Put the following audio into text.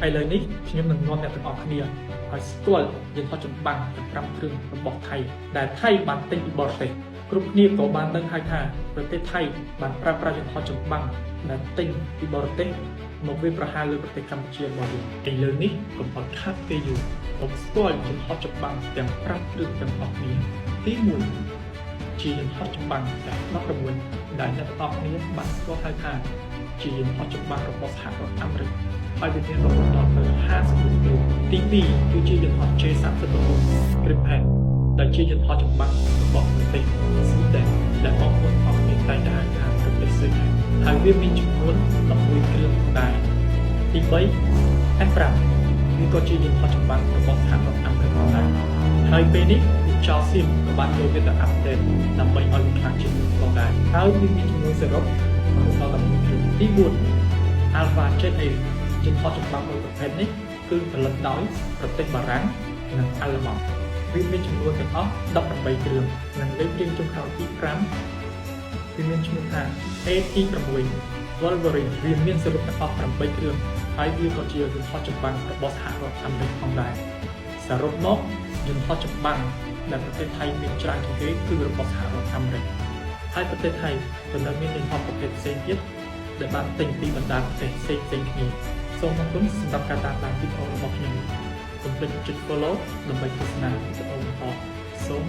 ហើយលើនេះខ្ញុំនឹងនាំអ្នកទាំងអស់គ្នាឲ្យស្គាល់យន្តហោះចម្បាំងទាំង5គ្រឿងរបស់ថៃដែលថៃបានទិញពីបរទេសគ្រប់គ្នាក៏បានដឹងហើយថាប្រទេសថៃបានប្រើប្រាស់យន្តហោះចម្បាំងដែលទិញពីបរទេសមកវាយប្រហារលើប្រទេសកម្ពុជារបស់យើងឥឡូវនេះកុំឲ្យខាត់ពេលយូរកុំស្គាល់យន្តហោះចម្បាំងទាំង5គ្រឿងទាំងអស់គ្នាទី1ជាយន្តហោះចម្បាំងទាំង16ដែលអ្នកទាំងអស់គ្នាបានស្គាល់ហើយថាជាយន្តហោះចម្បាំងរបស់សហរដ្ឋអាមេរិកហើយវាមានរំដោះដល់50គ្រឿងទី2គឺជាយន្តហោះ J39 Gripen ដែលជាយន្តហោះចម្បាំងរបស់ប្រទេសស្វីដនដែលបងប្អូនអស់គ្នាតែងតែហៅថាប្រទេសស្វីដនហើយវាមានចំនួន11គ្រឿងដែរទី3 F5 វាក៏ជាយន្តហោះចម្បាំងរបស់សហរដ្ឋអាមេរិកដែរហើយពេលនេះចោលសៀមក៏បានយកវាទៅអាប់ដេតដើម្បីឲ្យវាខ្លាំងជាងមុនផងដែរហើយវាមានចំនួនសរុបដល់11គ្រឿងទី4 Alpha Jet A យន្តហោះចម្បាំងមួយប្រភេទនេះគឺផលិតដោយប្រទេសបារាំងនិងអាល្លឺម៉ង់វាមានចំនួនទាំងអស់18គ្រឿងនិងលេខរៀងចុងក្រោយទី5វាមានឈ្មោះថា A-6 Wolverine វាមានសរុបទាំងអស់8គ្រឿងហើយវាក៏ជាយន្តហោះចម្បាំងរបស់សហរដ្ឋអាមេរិកផងដែរសរុបមកយន្តហោះចម្បាំងដែលប្រទេសថៃមានច្រើនជាងគេគឺរបស់សហរដ្ឋអាមេរិកហើយប្រទេសថៃក៏នៅមានយន្តហោះប្រភេទផ្សេងទៀតដែលបានទិញពីបណ្ដាប្រទេសផ្សេងៗគ្នាសូមអរគុណសម្រាប់ការតាមដានវីដេអូរបស់ខ្ញុំកុំភ្លេចចុច follow ដើម្បីទស្សនាវីដេអូបន្តសូម